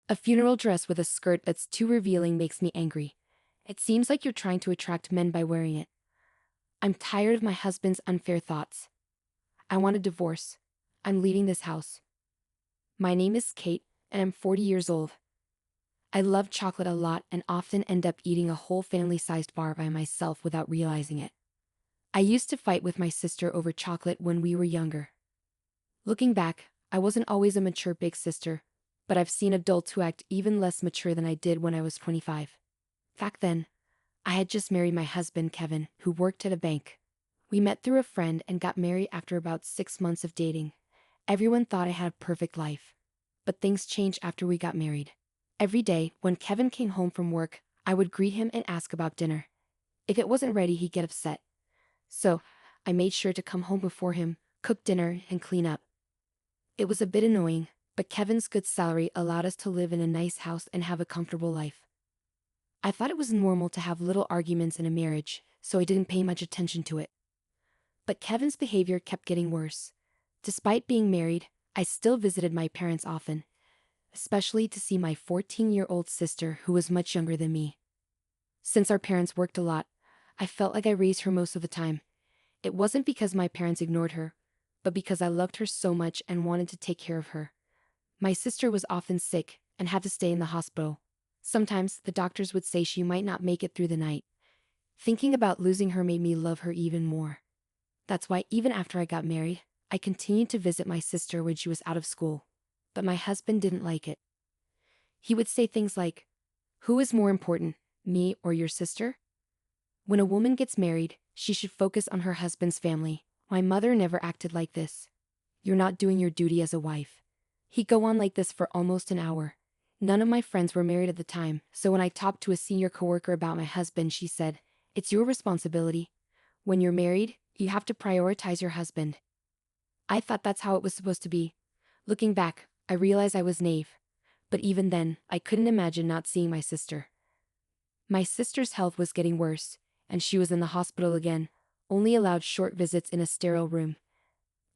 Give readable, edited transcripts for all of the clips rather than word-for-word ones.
A funeral dress with a skirt that's too revealing makes me angry. It seems like you're trying to attract men by wearing it. I'm tired of my husband's unfair thoughts. I want a divorce. I'm leaving this house. My name is Kate, and I'm 40 years old. I love chocolate a lot and often end up eating a whole family-sized bar by myself without realizing it. I used to fight with my sister over chocolate when we were younger. Looking back, I wasn't always a mature big sister, but I've seen adults who act even less mature than I did when I was 25. Back then, I had just married my husband, Kevin, who worked at a bank. We met through a friend and got married after about 6 months of dating. Everyone thought I had a perfect life. But things changed after we got married. Every day, when Kevin came home from work, I would greet him and ask about dinner. If it wasn't ready, he'd get upset. So, I made sure to come home before him, cook dinner, and clean up. It was a bit annoying, but Kevin's good salary allowed us to live in a nice house and have a comfortable life. I thought it was normal to have little arguments in a marriage, so I didn't pay much attention to it. But Kevin's behavior kept getting worse. Despite being married, I still visited my parents often, especially to see my 14-year-old sister who was much younger than me. Since our parents worked a lot, I felt like I raised her most of the time. It wasn't because my parents ignored her, but because I loved her so much and wanted to take care of her. My sister was often sick and had to stay in the hospital. Sometimes the doctors would say she might not make it through the night. Thinking about losing her made me love her even more. That's why even after I got married, I continued to visit my sister when she was out of school. But my husband didn't like it. He would say things like, "Who is more important, me or your sister? When a woman gets married, she should focus on her husband's family. My mother never acted like this. You're not doing your duty as a wife." He'd go on like this for almost an hour. None of my friends were married at the time, so when I talked to a senior coworker about my husband, she said, "It's your responsibility. When you're married, you have to prioritize your husband." I thought that's how it was supposed to be. Looking back, I realized I was naive. But even then, I couldn't imagine not seeing my sister. My sister's health was getting worse, and she was in the hospital again, only allowed short visits in a sterile room.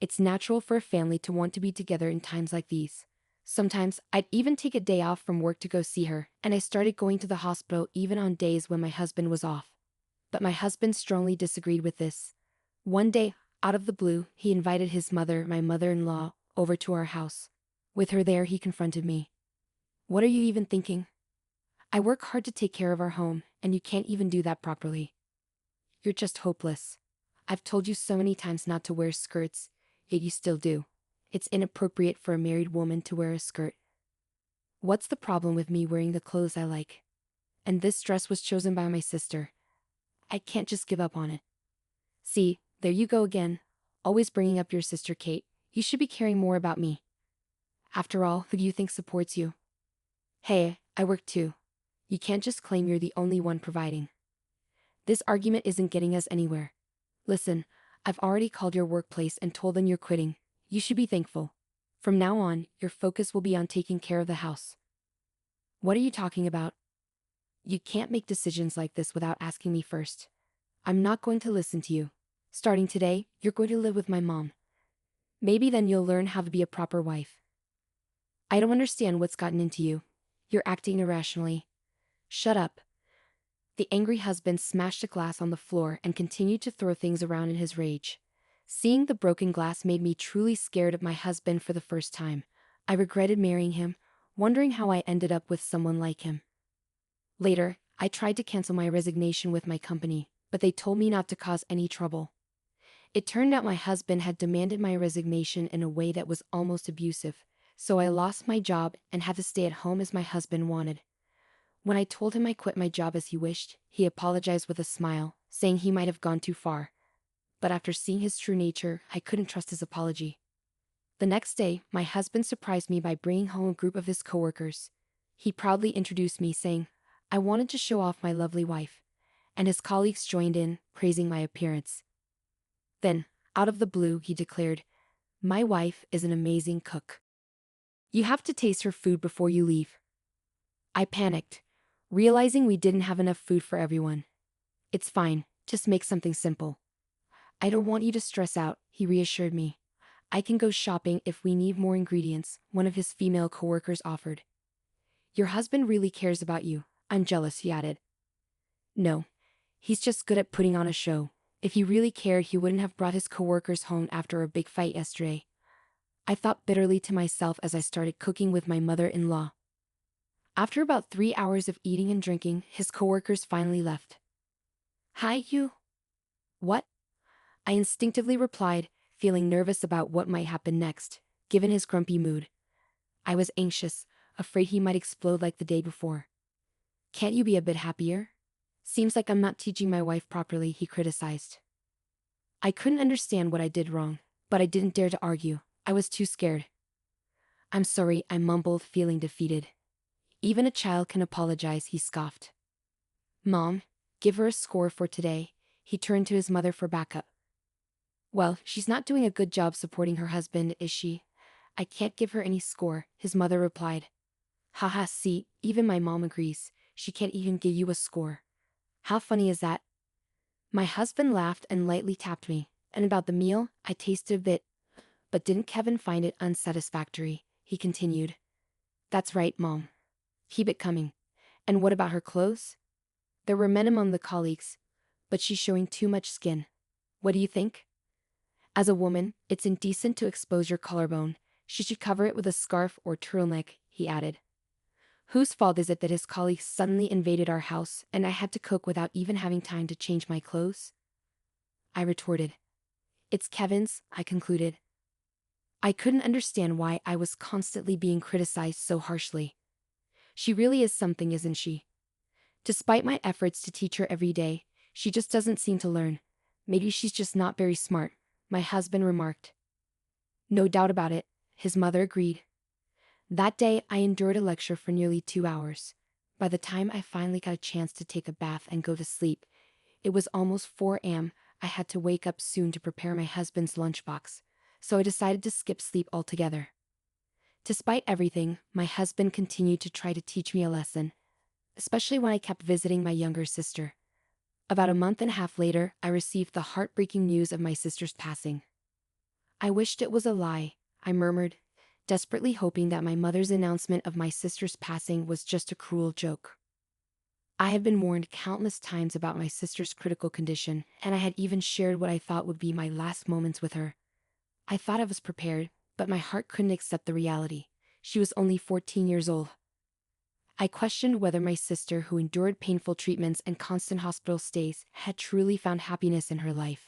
It's natural for a family to want to be together in times like these. Sometimes, I'd even take a day off from work to go see her, and I started going to the hospital even on days when my husband was off. But my husband strongly disagreed with this. One day, out of the blue, he invited his mother, my mother-in-law, over to our house. With her there, he confronted me. "What are you even thinking? I work hard to take care of our home, and you can't even do that properly. You're just hopeless. I've told you so many times not to wear skirts, yet you still do. It's inappropriate for a married woman to wear a skirt. What's the problem with me wearing the clothes I like? And this dress was chosen by my sister. I can't just give up on it." See, there you go again, always bringing up your sister Kate. You should be caring more about me. After all, who do you think supports you? Hey, I work too. You can't just claim you're the only one providing. This argument isn't getting us anywhere. Listen, I've already called your workplace and told them you're quitting. You should be thankful. From now on, your focus will be on taking care of the house. What are you talking about? You can't make decisions like this without asking me first. I'm not going to listen to you. Starting today, you're going to live with my mom. Maybe then you'll learn how to be a proper wife. I don't understand what's gotten into you. You're acting irrationally. Shut up. The angry husband smashed a glass on the floor and continued to throw things around in his rage. Seeing the broken glass made me truly scared of my husband for the first time. I regretted marrying him, wondering how I ended up with someone like him. Later, I tried to cancel my resignation with my company, but they told me not to cause any trouble. It turned out my husband had demanded my resignation in a way that was almost abusive, so I lost my job and had to stay at home as my husband wanted. When I told him I quit my job as he wished, he apologized with a smile, saying he might have gone too far. But after seeing his true nature, I couldn't trust his apology. The next day, my husband surprised me by bringing home a group of his coworkers. He proudly introduced me, saying, "I wanted to show off my lovely wife," and his colleagues joined in, praising my appearance. Then, out of the blue, he declared, "My wife is an amazing cook. You have to taste her food before you leave." I panicked, realizing we didn't have enough food for everyone. "It's fine, just make something simple." "I don't want you to stress out," he reassured me. "I can go shopping if we need more ingredients," one of his female coworkers offered. Your husband really cares about you. I'm jealous, he added. No. He's just good at putting on a show. If he really cared, he wouldn't have brought his coworkers home after a big fight yesterday. I thought bitterly to myself as I started cooking with my mother-in-law. After about 3 hours of eating and drinking, his coworkers finally left. Hi, you. What? I instinctively replied, feeling nervous about what might happen next, given his grumpy mood. I was anxious, afraid he might explode like the day before. Can't you be a bit happier? Seems like I'm not teaching my wife properly, he criticized. I couldn't understand what I did wrong, but I didn't dare to argue. I was too scared. I'm sorry, I mumbled, feeling defeated. Even a child can apologize, he scoffed. Mom, give her a score for today. He turned to his mother for backup. Well, she's not doing a good job supporting her husband, is she? I can't give her any score, his mother replied. Haha, see, even my mom agrees. She can't even give you a score. How funny is that? My husband laughed and lightly tapped me. And about the meal, I tasted a bit. But didn't Kevin find it unsatisfactory? He continued. That's right, Mom. Keep it coming. And what about her clothes? There were men among the colleagues, but she's showing too much skin. What do you think? As a woman, it's indecent to expose your collarbone. She should cover it with a scarf or turtleneck, he added. Whose fault is it that his colleagues suddenly invaded our house and I had to cook without even having time to change my clothes? I retorted. It's Kevin's, I concluded. I couldn't understand why I was constantly being criticized so harshly. She really is something, isn't she? Despite my efforts to teach her every day, she just doesn't seem to learn. Maybe she's just not very smart, my husband remarked. No doubt about it, his mother agreed. That day, I endured a lecture for nearly 2 hours. By the time I finally got a chance to take a bath and go to sleep, it was almost 4 a.m. I had to wake up soon to prepare my husband's lunchbox, so I decided to skip sleep altogether. Despite everything, my husband continued to try to teach me a lesson, especially when I kept visiting my younger sister. About a month and a half later, I received the heartbreaking news of my sister's passing. I wished it was a lie, I murmured, desperately hoping that my mother's announcement of my sister's passing was just a cruel joke. I had been warned countless times about my sister's critical condition, and I had even shared what I thought would be my last moments with her. I thought I was prepared, but my heart couldn't accept the reality. She was only 14 years old. I questioned whether my sister, who endured painful treatments and constant hospital stays, had truly found happiness in her life.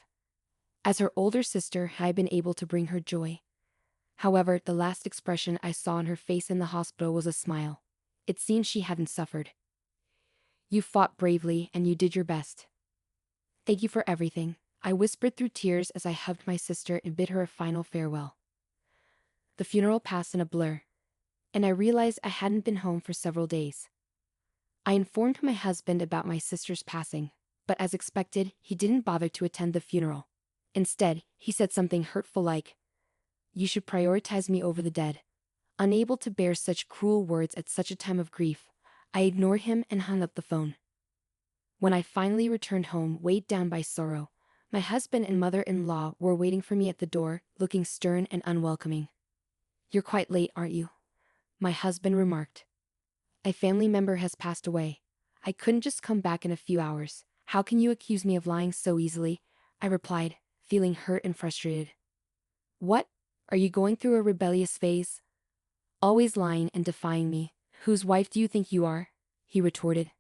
As her older sister, had I been able to bring her joy? However, the last expression I saw on her face in the hospital was a smile. It seemed she hadn't suffered. You fought bravely and you did your best. Thank you for everything, I whispered through tears as I hugged my sister and bid her a final farewell. The funeral passed in a blur, and I realized I hadn't been home for several days. I informed my husband about my sister's passing, but as expected, he didn't bother to attend the funeral. Instead, he said something hurtful like, "You should prioritize me over the dead." Unable to bear such cruel words at such a time of grief, I ignored him and hung up the phone. When I finally returned home, weighed down by sorrow, my husband and mother-in-law were waiting for me at the door, looking stern and unwelcoming. You're quite late, aren't you? My husband remarked. A family member has passed away. I couldn't just come back in a few hours. How can you accuse me of lying so easily? I replied, feeling hurt and frustrated. What? Are you going through a rebellious phase? Always lying and defying me. Whose wife do you think you are? He retorted.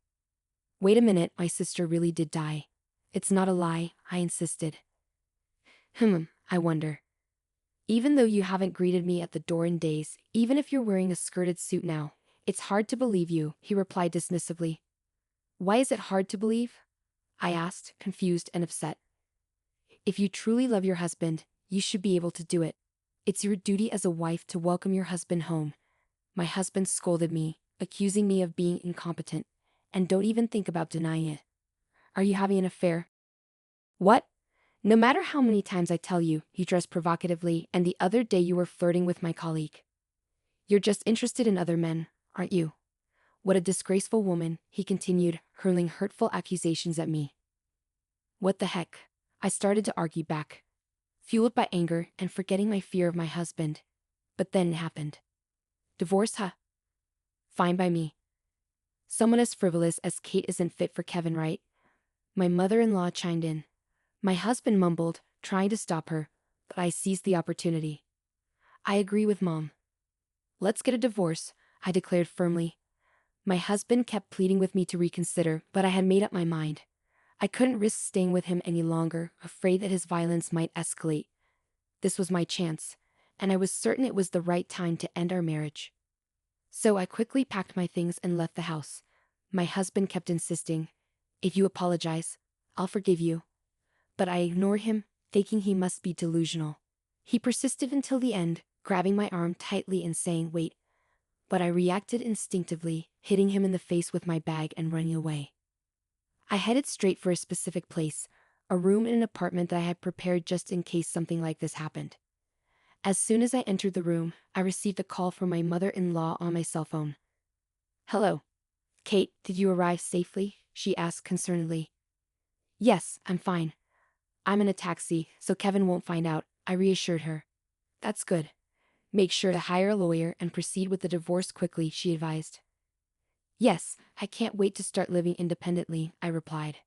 Wait a minute, my sister really did die. It's not a lie, I insisted. I wonder. Even though you haven't greeted me at the door in days, even if you're wearing a skirted suit now, it's hard to believe you, he replied dismissively. Why is it hard to believe? I asked, confused and upset. If you truly love your husband, you should be able to do it. It's your duty as a wife to welcome your husband home. My husband scolded me, accusing me of being incompetent, and don't even think about denying it. Are you having an affair? What? No matter how many times I tell you, he dressed provocatively, and the other day you were flirting with my colleague. You're just interested in other men, aren't you? What a disgraceful woman, he continued, hurling hurtful accusations at me. What the heck? I started to argue back, fueled by anger and forgetting my fear of my husband. But then it happened. Divorce, huh? Fine by me. Someone as frivolous as Kate isn't fit for Kevin, right? My mother-in-law chimed in. My husband mumbled, trying to stop her, but I seized the opportunity. I agree with Mom. Let's get a divorce, I declared firmly. My husband kept pleading with me to reconsider, but I had made up my mind. I couldn't risk staying with him any longer, afraid that his violence might escalate. This was my chance, and I was certain it was the right time to end our marriage. So I quickly packed my things and left the house. My husband kept insisting, if you apologize, I'll forgive you. But I ignored him, thinking he must be delusional. He persisted until the end, grabbing my arm tightly and saying, wait. But I reacted instinctively, hitting him in the face with my bag and running away. I headed straight for a specific place, a room in an apartment that I had prepared just in case something like this happened. As soon as I entered the room, I received a call from my mother-in-law on my cell phone. Hello. Kate, did you arrive safely? She asked concernedly. Yes, I'm fine. I'm in a taxi, so Kevin won't find out, I reassured her. That's good. Make sure to hire a lawyer and proceed with the divorce quickly, she advised. Yes, I can't wait to start living independently, I replied.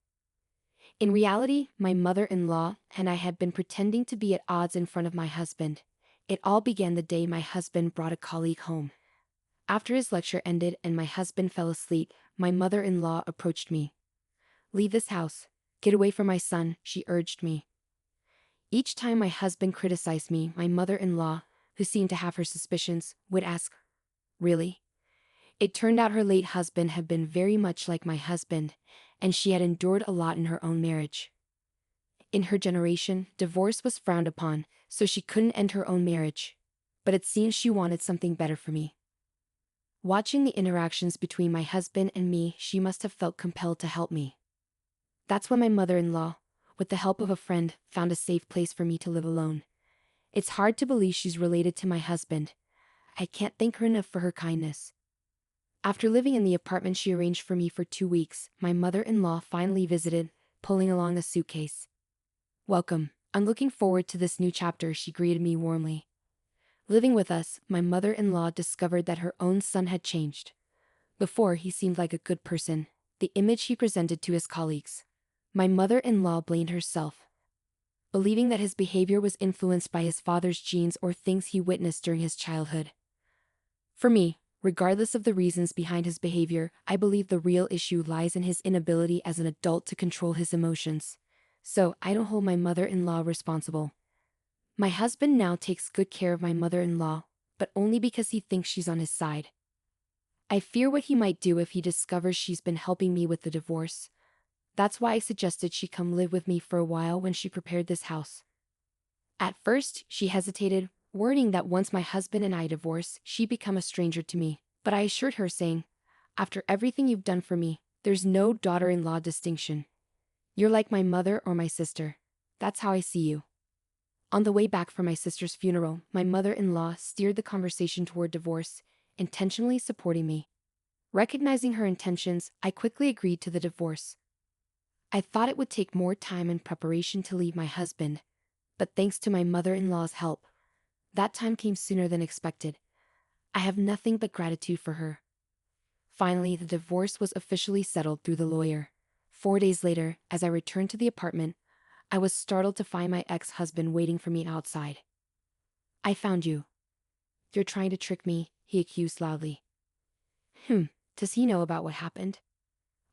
In reality, my mother-in-law and I had been pretending to be at odds in front of my husband. It all began the day my husband brought a colleague home. After his lecture ended and my husband fell asleep, my mother-in-law approached me. Leave this house. Get away from my son, she urged me. Each time my husband criticized me, my mother-in-law, who seemed to have her suspicions, would ask, really? It turned out her late husband had been very much like my husband, and she had endured a lot in her own marriage. In her generation, divorce was frowned upon, so she couldn't end her own marriage. But it seems she wanted something better for me. Watching the interactions between my husband and me, she must have felt compelled to help me. That's when my mother-in-law, with the help of a friend, found a safe place for me to live alone. It's hard to believe she's related to my husband. I can't thank her enough for her kindness. After living in the apartment she arranged for me for 2 weeks, my mother-in-law finally visited, pulling along a suitcase. Welcome. I'm looking forward to this new chapter, she greeted me warmly. Living with us, my mother-in-law discovered that her own son had changed. Before, he seemed like a good person, the image he presented to his colleagues. My mother-in-law blamed herself, believing that his behavior was influenced by his father's genes or things he witnessed during his childhood. For me, regardless of the reasons behind his behavior, I believe the real issue lies in his inability as an adult to control his emotions. So, I don't hold my mother-in-law responsible. My husband now takes good care of my mother-in-law, but only because he thinks she's on his side. I fear what he might do if he discovers she's been helping me with the divorce. That's why I suggested she come live with me for a while when she prepared this house. At first, she hesitated, worrying that once my husband and I divorce, she'd become a stranger to me. But I assured her, saying, after everything you've done for me, there's no daughter-in-law distinction. You're like my mother or my sister. That's how I see you. On the way back from my sister's funeral, my mother-in-law steered the conversation toward divorce, intentionally supporting me. Recognizing her intentions, I quickly agreed to the divorce. I thought it would take more time and preparation to leave my husband, but thanks to my mother-in-law's help, that time came sooner than expected. I have nothing but gratitude for her. Finally, the divorce was officially settled through the lawyer. 4 days later, as I returned to the apartment, I was startled to find my ex-husband waiting for me outside. I found you. You're trying to trick me, he accused loudly. Does he know about what happened?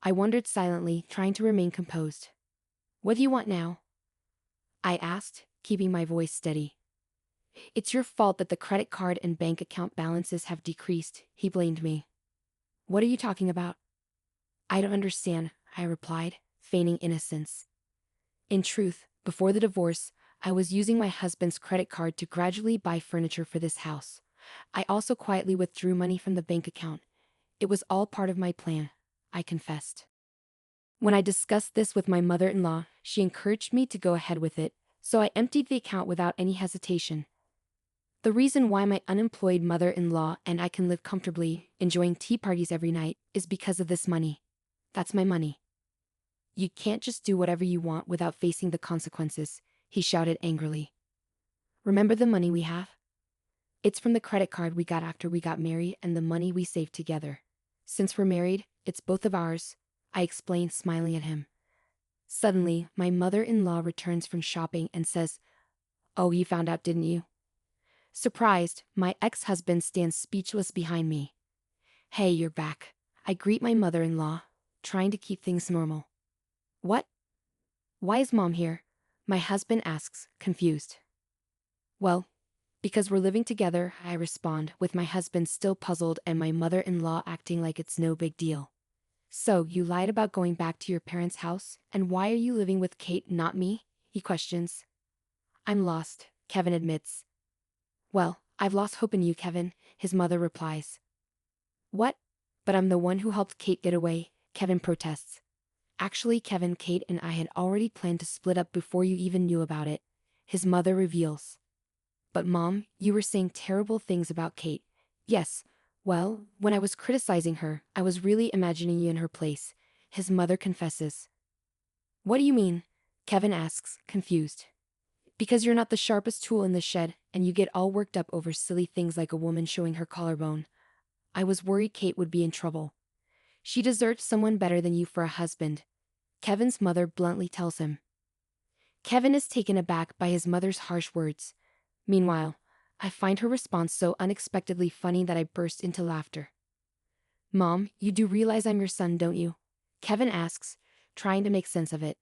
I wondered silently, trying to remain composed. What do you want now? I asked, keeping my voice steady. It's your fault that the credit card and bank account balances have decreased, he blamed me. What are you talking about? I don't understand, I replied, feigning innocence. In truth, before the divorce, I was using my husband's credit card to gradually buy furniture for this house. I also quietly withdrew money from the bank account. It was all part of my plan, I confessed. When I discussed this with my mother-in-law, she encouraged me to go ahead with it, so I emptied the account without any hesitation. The reason why my unemployed mother-in-law and I can live comfortably, enjoying tea parties every night, is because of this money. That's my money. You can't just do whatever you want without facing the consequences, he shouted angrily. Remember the money we have? It's from the credit card we got after we got married and the money we saved together. Since we're married, It's both of ours, I explain, smiling at him. Suddenly, my mother-in-law returns from shopping and says, "Oh, you found out, didn't you?" Surprised, my ex-husband stands speechless behind me. "Hey, you're back." I greet my mother-in-law, trying to keep things normal. "What? Why is mom here?" my husband asks, confused. "Well, because we're living together," I respond, with my husband still puzzled and my mother-in-law acting like it's no big deal. "So, you lied about going back to your parents' house, and why are you living with Kate, not me?" he questions. "I'm lost," Kevin admits. "Well, I've lost hope in you, Kevin," his mother replies. "What? But I'm the one who helped Kate get away," Kevin protests. "Actually, Kevin, Kate and I had already planned to split up before you even knew about it," his mother reveals. "But Mom, you were saying terrible things about Kate." "Yes, well, when I was criticizing her, I was really imagining you in her place," his mother confesses. "What do you mean?" Kevin asks, confused. "Because you're not the sharpest tool in the shed, and you get all worked up over silly things like a woman showing her collarbone. I was worried Kate would be in trouble. She deserves someone better than you for a husband," Kevin's mother bluntly tells him. Kevin is taken aback by his mother's harsh words. Meanwhile, I find her response so unexpectedly funny that I burst into laughter. "Mom, you do realize I'm your son, don't you?" Kevin asks, trying to make sense of it.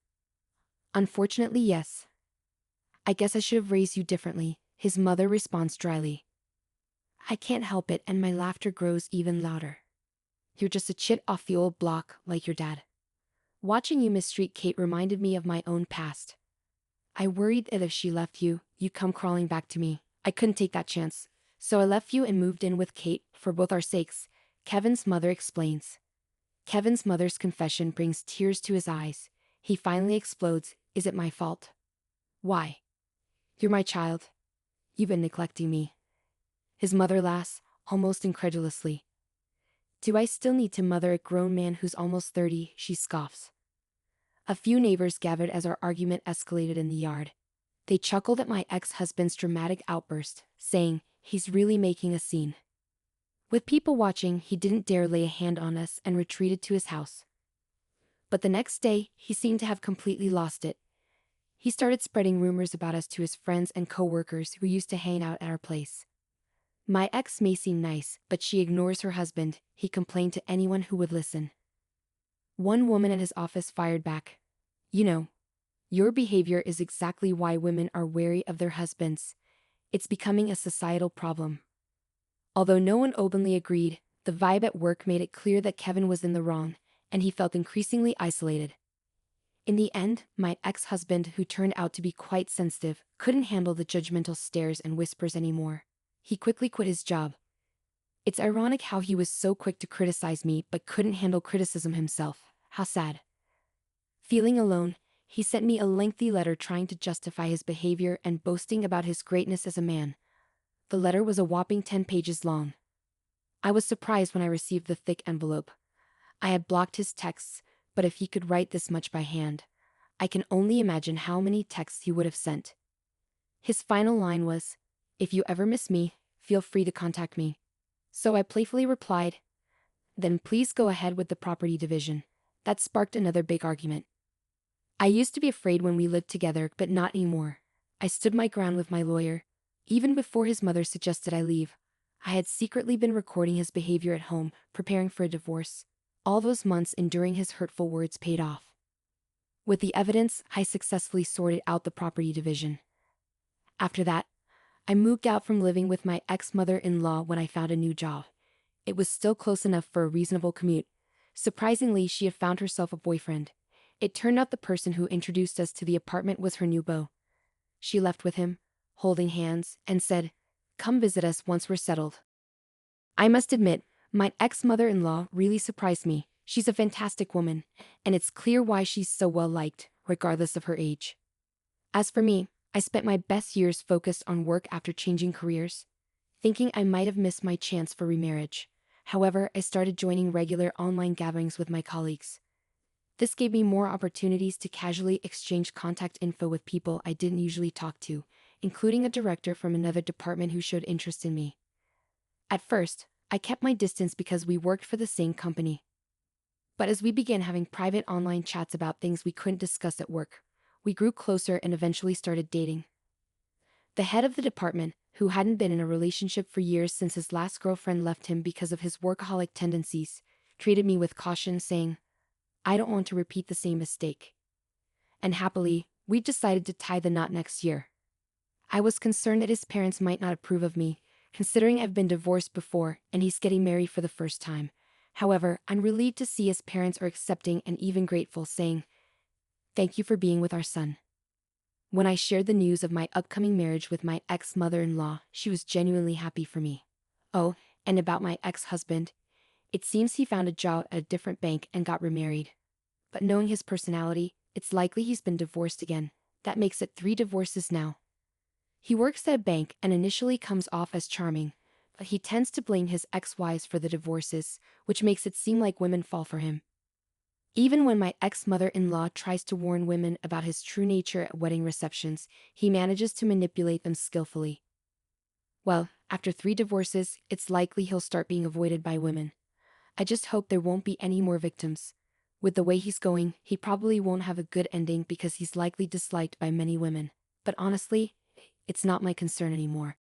"Unfortunately, yes." "I guess I should have raised you differently," his mother responds dryly. I can't help it, and my laughter grows even louder. "You're just a chit off the old block, like your dad. Watching you mistreat Kate reminded me of my own past. I worried that if she left you, you'd come crawling back to me. I couldn't take that chance. So I left you and moved in with Kate, for both our sakes," Kevin's mother explains. Kevin's mother's confession brings tears to his eyes. He finally explodes. "Is it my fault? Why? You're my child. You've been neglecting me." His mother laughs, almost incredulously. "Do I still need to mother a grown man who's almost 30, she scoffs. A few neighbors gathered as our argument escalated in the yard. They chuckled at my ex-husband's dramatic outburst, saying, "He's really making a scene." With people watching, he didn't dare lay a hand on us and retreated to his house. But the next day, he seemed to have completely lost it. He started spreading rumors about us to his friends and co-workers who used to hang out at our place. "My ex may seem nice, but she ignores her husband," he complained to anyone who would listen. One woman at his office fired back. "You know, your behavior is exactly why women are wary of their husbands. It's becoming a societal problem." Although no one openly agreed, the vibe at work made it clear that Kevin was in the wrong, and he felt increasingly isolated. In the end, my ex-husband, who turned out to be quite sensitive, couldn't handle the judgmental stares and whispers anymore. He quickly quit his job. It's ironic how he was so quick to criticize me but couldn't handle criticism himself. How sad. Feeling alone, he sent me a lengthy letter trying to justify his behavior and boasting about his greatness as a man. The letter was a whopping 10 pages long. I was surprised when I received the thick envelope. I had blocked his texts, but if he could write this much by hand, I can only imagine how many texts he would have sent. His final line was, "If you ever miss me, feel free to contact me." So I playfully replied, "Then please go ahead with the property division." That sparked another big argument. I used to be afraid when we lived together, but not anymore. I stood my ground with my lawyer. Even before his mother suggested I leave, I had secretly been recording his behavior at home, preparing for a divorce. All those months enduring his hurtful words paid off. With the evidence, I successfully sorted out the property division. After that, I moved out from living with my ex-mother-in-law when I found a new job. It was still close enough for a reasonable commute. Surprisingly, she had found herself a boyfriend. It turned out the person who introduced us to the apartment was her new beau. She left with him, holding hands, and said, "Come visit us once we're settled." I must admit, my ex-mother-in-law really surprised me. She's a fantastic woman, and it's clear why she's so well liked, regardless of her age. As for me, I spent my best years focused on work after changing careers, thinking I might have missed my chance for remarriage. However, I started joining regular online gatherings with my colleagues. This gave me more opportunities to casually exchange contact info with people I didn't usually talk to, including a director from another department who showed interest in me. At first, I kept my distance because we worked for the same company. But as we began having private online chats about things we couldn't discuss at work, we grew closer and eventually started dating. The head of the department, who hadn't been in a relationship for years since his last girlfriend left him because of his workaholic tendencies, treated me with caution, saying, "I don't want to repeat the same mistake." And happily, we decided to tie the knot next year. I was concerned that his parents might not approve of me, considering I've been divorced before and he's getting married for the first time. However, I'm relieved to see his parents are accepting and even grateful, saying, "Thank you for being with our son." When I shared the news of my upcoming marriage with my ex-mother-in-law, she was genuinely happy for me. Oh, and about my ex-husband, it seems he found a job at a different bank and got remarried. But knowing his personality, it's likely he's been divorced again. That makes it 3 divorces now. He works at a bank and initially comes off as charming, but he tends to blame his ex-wives for the divorces, which makes it seem like women fall for him. Even when my ex-mother-in-law tries to warn women about his true nature at wedding receptions, he manages to manipulate them skillfully. Well, after 3 divorces, it's likely he'll start being avoided by women. I just hope there won't be any more victims. With the way he's going, he probably won't have a good ending because he's likely disliked by many women. But honestly, it's not my concern anymore.